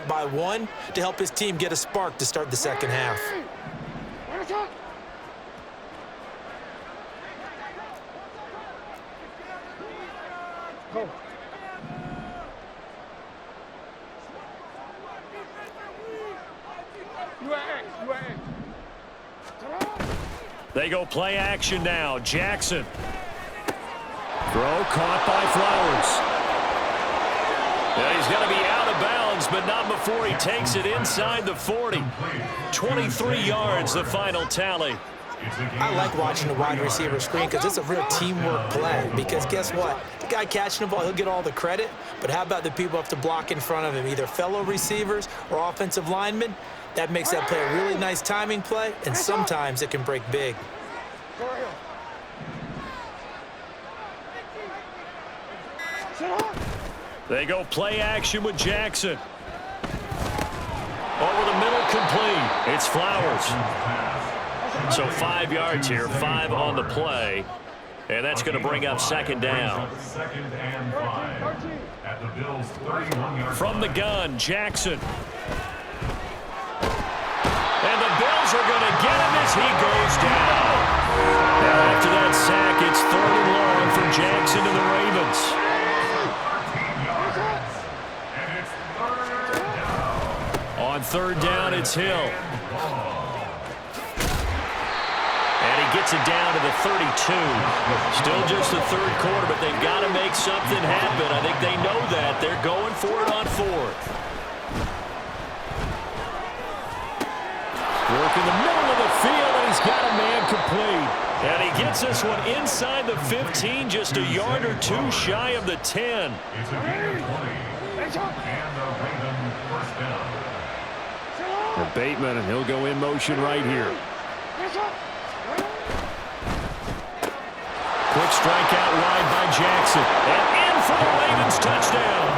by one to help his team get a spark to start the second half. They go play action now. Jackson. Throw caught by Flowers. Yeah, he's going to be out of bounds, but not before he takes it inside the 40. 23 yards, the final tally. I like watching the wide receiver screen because it's a real teamwork play. Because guess what? The guy catching the ball, he'll get all the credit. But how about the people who have to block in front of him, either fellow receivers or offensive linemen? That makes that play a really nice timing play, and sometimes it can break big. They go play action with Jackson. Over the middle, complete. It's Flowers. So 5 yards here, 5 on the play. And that's going to bring up second down. From the gun, Jackson. And the Bills are going to get him as he goes down. Now after that sack, it's 3rd and long for Jackson and the Ravens. On 3rd down, it's Hill. And he gets it down to the 32. Still just the 3rd quarter, but they've got to make something happen. I think they know that. They're going for it on 4th. Work in the middle of the field, and he's got a man complete. And he gets this one inside the 15, just a yard or two shy of the 10. It's a gain of 20. And the Raven first down. For Bateman, and he'll go in motion right here. Quick strikeout wide by Jackson. And in for the Ravens touchdown.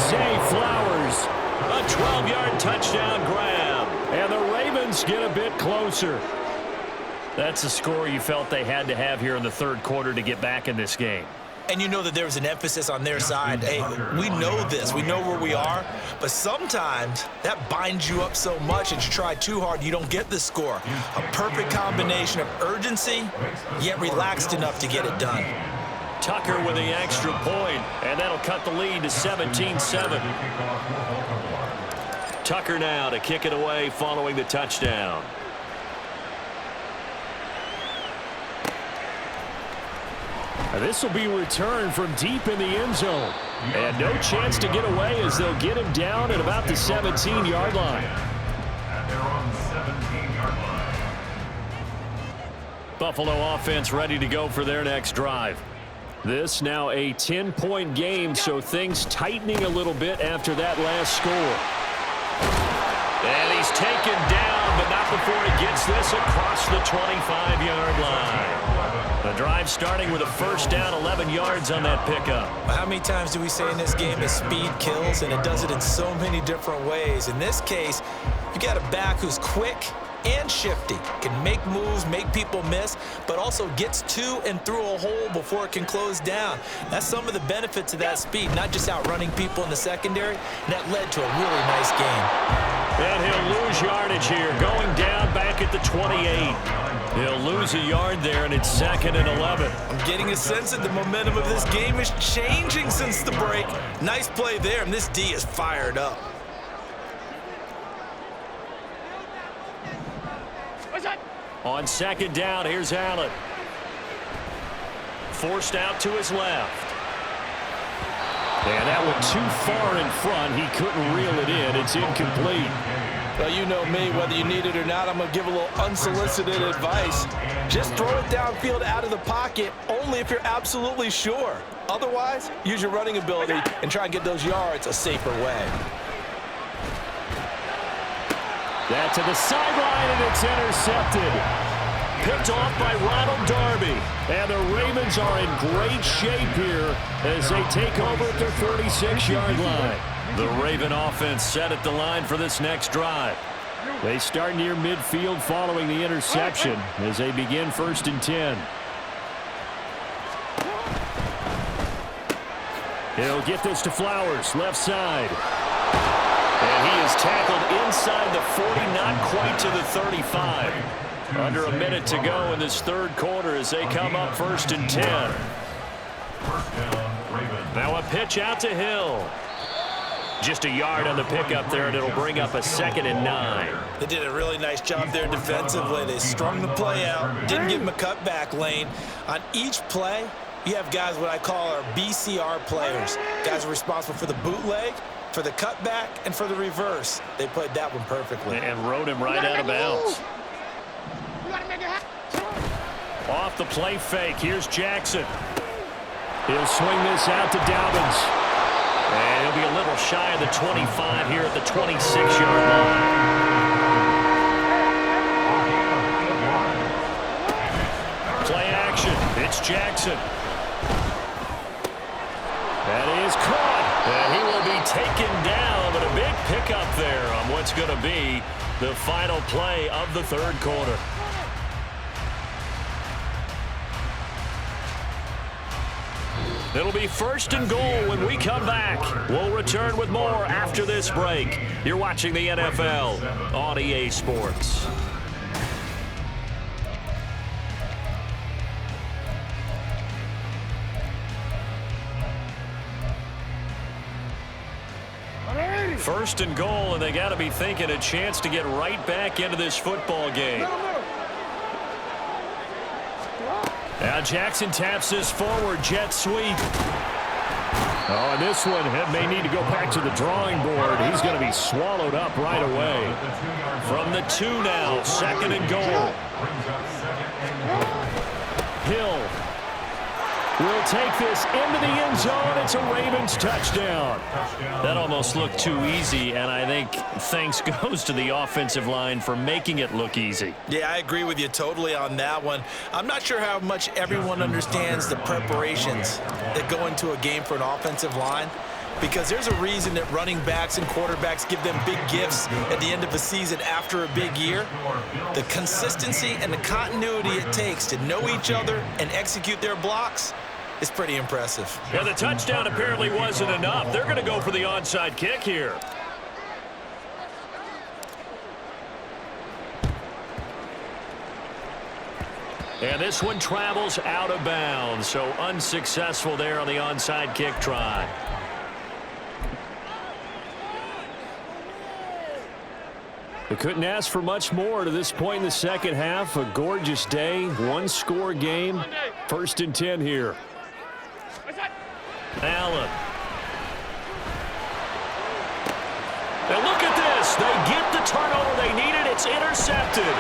Zay Flowers, a 12-yard touchdown grab. And the Ravens get a bit closer. That's a score you felt they had to have here in the 3rd quarter to get back in this game. And you know that there's an emphasis on their side. Hey, we know this. We know where we are. But sometimes that binds you up so much that you try too hard, you don't get the score. A perfect combination of urgency, yet relaxed enough to get it done. Tucker with the extra point, and that'll cut the lead to 17-7. Tucker now to kick it away following the touchdown. This will be returned from deep in the end zone. And no chance to get away as they'll get him down at about the 17-yard line. And they're on the 17-yard line. Buffalo offense ready to go for their next drive. This now a 10-point game, so things tightening a little bit after that last score. And he's taken down, but not before he gets this across the 25-yard line. The drive starting with a first down, 11 yards on that pickup. How many times do we say in this game that speed kills, and it does it in so many different ways? In this case, you got a back who's quick and shifty, can make moves, make people miss, but also gets to and through a hole before it can close down. That's some of the benefits of that speed, not just outrunning people in the secondary. And that led to a really nice game. And he'll lose yardage here, going down back at the 28. He'll lose a yard there, and it's 2nd and 11. I'm getting a sense that the momentum of this game is changing since the break. Nice play there, and this D is fired up. On 2nd down, here's Allen. Forced out to his left. And that one too far in front. He couldn't reel it in. It's incomplete. Well, you know me, whether you need it or not, I'm going to give a little unsolicited advice. Just throw it downfield out of the pocket, only if you're absolutely sure. Otherwise, use your running ability and try and get those yards a safer way. That to the sideline, and it's intercepted. Picked off by Ronald Darby. And the Ravens are in great shape here as they take over at their 46-yard line. The Raven offense set at the line for this next drive. They start near midfield following the interception as they begin 1st and 10. He'll get this to Flowers, left side. is tackled inside the 40, not quite to the 35. Under a minute to go in this third quarter as they come up 1st and 10. Now a pitch out to Hill. Just a yard on the pickup there, and it'll bring up a 2nd and 9. They did a really nice job there defensively. They strung the play out, didn't give him a cutback lane. On each play, you have guys what I call our BCR players. Guys are responsible for the bootleg, for the cutback, and for the reverse. They played that one perfectly. And rode him right out of bounds. Off the play fake, here's Jackson. He'll swing this out to Dobbins. And he'll be a little shy of the 25 here at the 26-yard line. Play action, it's Jackson. That is caught, and he will be taken down, but a big pickup there on what's going to be the final play of the third quarter. It'll be 1st and goal when we come back. We'll return with more after this break. You're watching the NFL on EA Sports. First and goal, and they got to be thinking a chance to get right back into this football game. Now Jackson taps this forward, jet sweep. Oh, and this one may need to go back to the drawing board. He's going to be swallowed up right away. From the 2 now, 2nd and goal. Hill will take this into the end zone. It's a Ravens touchdown. That almost looked too easy, and I think thanks goes to the offensive line for making it look easy. Yeah, I agree with you totally on that one. I'm not sure how much everyone understands the preparations that go into a game for an offensive line, because there's a reason that running backs and quarterbacks give them big gifts at the end of a season after a big year. The consistency and the continuity it takes to know each other and execute their blocks is pretty impressive. Yeah, the touchdown apparently wasn't enough. They're going to go for the onside kick here. And this one travels out of bounds, so unsuccessful there on the onside kick try. They couldn't ask for much more to this point in the second half. A gorgeous day, one-score game. 1st and 10 here. Allen. Now look at this. They get the turnover they needed. It's intercepted.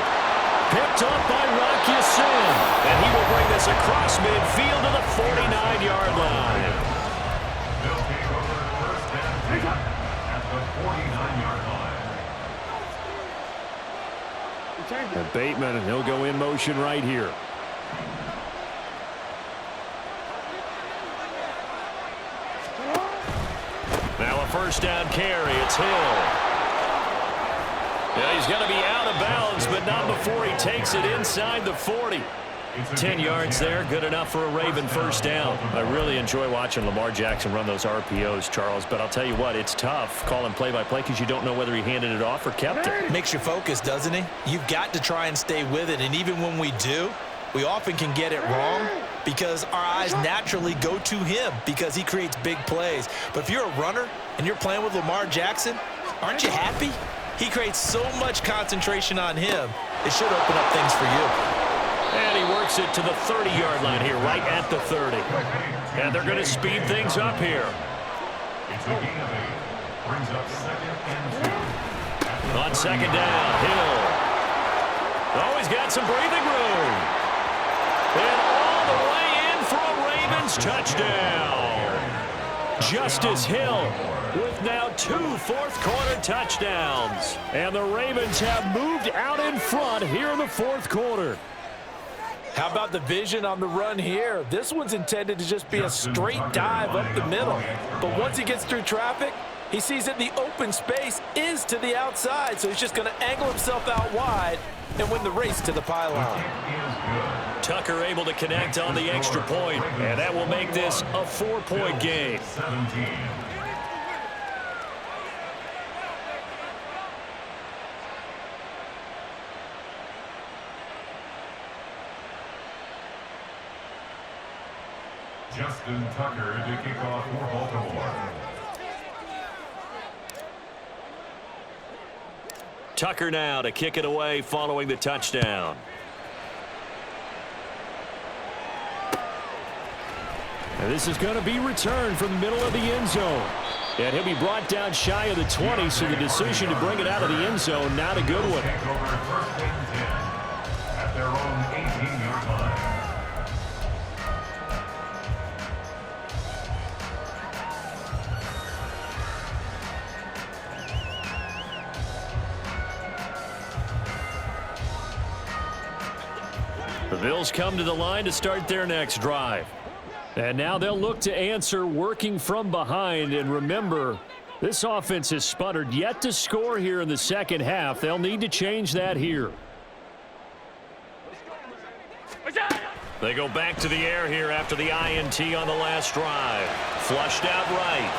Picked up by Rock Ya-Sin. And he will bring this across midfield to the 49-yard line. They'll take over 1st and 10 at the 49-yard line. And Bateman, and he'll go in motion right here. Now a 1st down carry. It's Hill. Yeah, he's going to be out of bounds, but not before he takes it inside the 40. 10 yards there, good enough for a Raven 1st down. I really enjoy watching Lamar Jackson run those RPOs, Charles, but I'll tell you what, it's tough calling play-by-play because you don't know whether he handed it off or kept it. Makes you focus, doesn't he? You've got to try and stay with it, and even when we do, we often can get it wrong because our eyes naturally go to him because he creates big plays. But if you're a runner and you're playing with Lamar Jackson, aren't you happy? He creates so much concentration on him, it should open up things for you. And he works it to the 30-yard line here, right at the 30. And they're going to speed things up here. It's a gain of 8. Brings up 2nd and 2. On 2nd down, Hill. Oh, he's got some breathing room. And all the way in for a Ravens touchdown. Justice Hill with now 2 fourth-quarter touchdowns. And the Ravens have moved out in front here in the 4th quarter. How about the vision on the run here? This one's intended to just be a straight dive up the middle. But once he gets through traffic, he sees that the open space is to the outside, so he's just going to angle himself out wide and win the race to the pylon. Tucker able to connect on the extra point, and that will make this a 4-point game. Justin Tucker to kick off for Baltimore. Tucker now to kick it away following the touchdown. And this is going to be returned from the middle of the end zone. And he'll be brought down shy of the 20, so the decision to bring it out of the end zone, not a good one. Take over first and 10 at their own 18-yard line. The Bills come to the line to start their next drive. And now they'll look to answer working from behind. And remember, this offense has sputtered yet to score here in the second half. They'll need to change that here. They go back to the air here after the INT on the last drive. Flushed out right.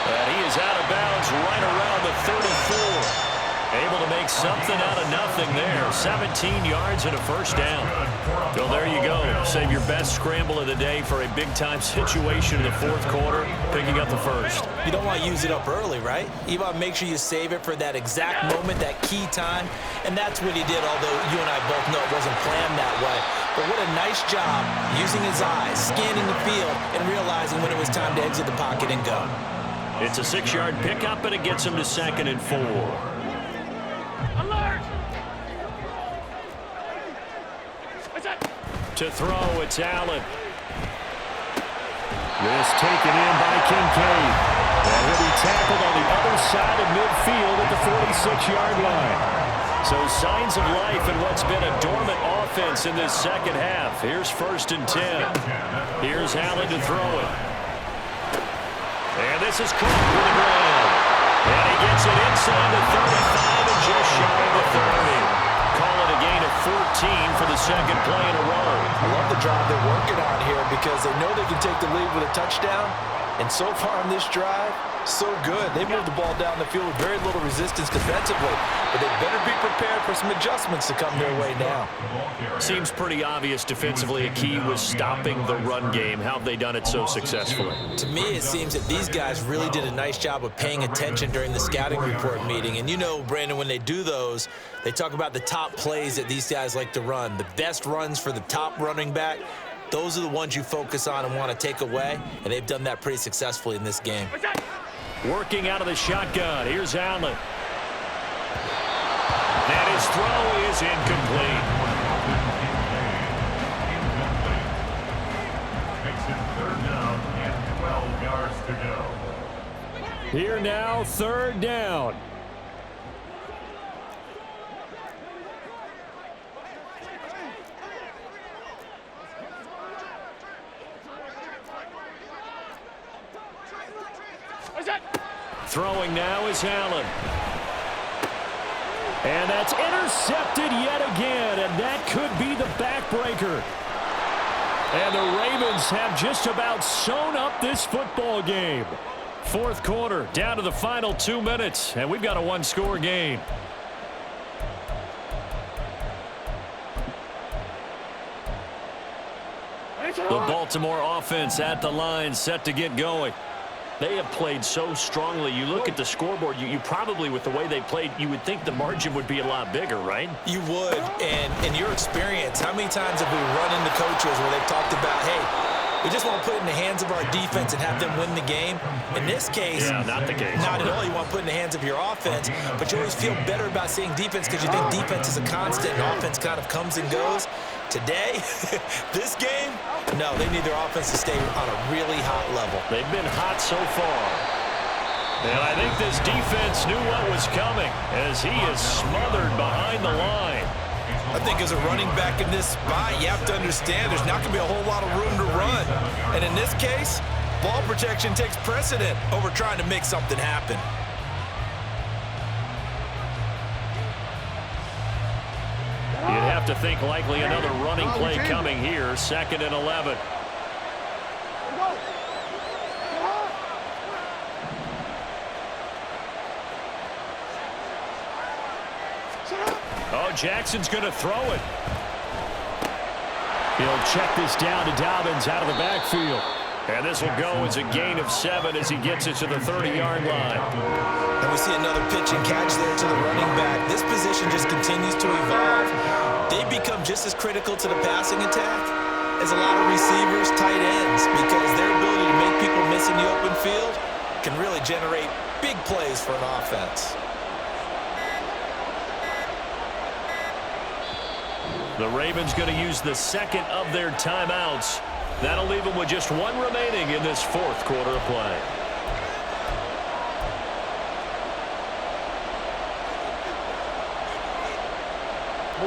And he is out of bounds right around the 34. Able to make something out of nothing there. 17 yards and a first down. Well, there you go. Save your best scramble of the day for a big-time situation in the fourth quarter, picking up the first. You don't want to use it up early, right? You want to make sure you save it for that exact moment, that key time. And that's what he did, although you and I both know it wasn't planned that way. But what a nice job using his eyes, scanning the field, and realizing when it was time to exit the pocket and go. It's a 6-yard pickup, and it gets him to 2nd and 4. To throw, it's Allen. This taken in by Kincaid. And he'll be tackled on the other side of midfield at the 46-yard line. So signs of life in what's been a dormant offense in this second half. Here's 1st and 10. Here's Allen to throw it. And this is caught for the ground. And he gets it inside the 35 and just shy of the 30. Call it a gain of 14 for the second play in a row. I love the drive they're working on here because they know they can take the lead with a touchdown. And so far on this drive, so good. They moved the ball down the field with very little resistance defensively. But they better be prepared for some adjustments to come their way now. Seems pretty obvious defensively a key was stopping the run game. How have they done it so successfully? To me, it seems that these guys really did a nice job of paying attention during the scouting report meeting. And you know, Brandon, when they do those, they talk about the top plays that these guys like to run. The best runs for the top running back. Those are the ones you focus on and want to take away, and they've done that pretty successfully in this game. Working out of the shotgun. Here's Allen. And his throw is incomplete. Makes it 3rd down and 12 yards to go. Here now, 3rd down. Throwing now is Allen. And that's intercepted yet again, and that could be the backbreaker. And the Ravens have just about sewn up this football game. 4th quarter, down to the final 2 minutes, and we've got a 1-score game. The Baltimore offense at the line, set to get going. They have played so strongly. You look at the scoreboard, you probably, with the way they played, you would think the margin would be a lot bigger, right? You would. And in your experience, how many times have we run into coaches where they've talked about, hey, we just want to put it in the hands of our defense and have them win the game? In this case, not the case. Not at all. You want to put it in the hands of your offense, but you always feel better about seeing defense because you think defense is a constant and offense kind of comes and goes. Today, this game, no, they need their offense to stay on a really hot level. They've been hot so far. And I think this defense knew what was coming as he is smothered behind the line. I think as a running back in this spot, you have to understand there's not going to be a whole lot of room to run. And in this case, ball protection takes precedent over trying to make something happen. You'd have to think likely another running play coming here. 2nd and 11. Oh, Jackson's going to throw it. He'll check this down to Dobbins out of the backfield. And this will go as a gain of 7 as he gets it to the 30-yard line. And we see another pitch and catch there to the running back. This position just continues to evolve. They become just as critical to the passing attack as a lot of receivers, tight ends, because their ability to make people miss in the open field can really generate big plays for an offense. The Ravens going to use the second of their timeouts. That'll leave them with just 1 remaining in this fourth quarter of play.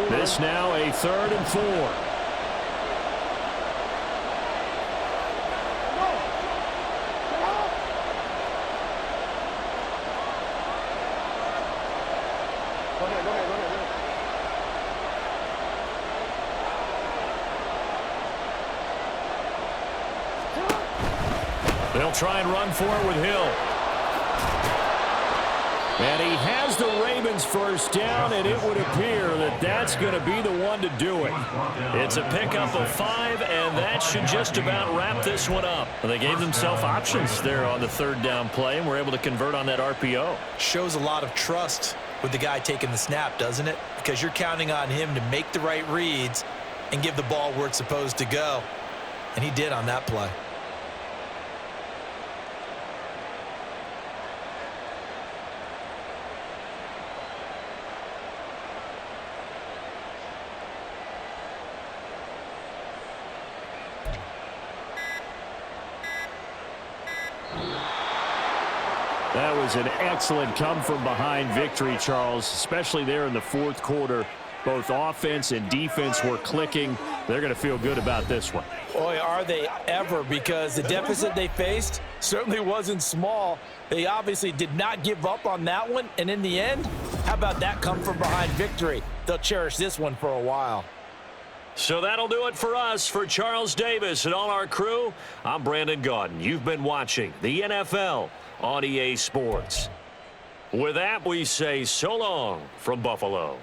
This now a 3rd and 4. They'll try and run for it with Hill. And he has the Ravens first down, and it would appear that that's going to be the one to do it. It's a pickup of 5, and that should just about wrap this one up. Well, they gave themselves options there on the 3rd down play, and were able to convert on that RPO. Shows a lot of trust with the guy taking the snap, doesn't it? Because you're counting on him to make the right reads and give the ball where it's supposed to go. And he did on that play. That was an excellent come-from-behind victory, Charles, especially there in the 4th quarter. Both offense and defense were clicking. They're going to feel good about this one. Boy, are they ever, because the deficit they faced certainly wasn't small. They obviously did not give up on that one, and in the end, how about that come-from-behind victory? They'll cherish this one for a while. So that'll do it for us. For Charles Davis and all our crew, I'm Brandon Gaudin. You've been watching the NFL on EA Sports. With that, we say so long from Buffalo.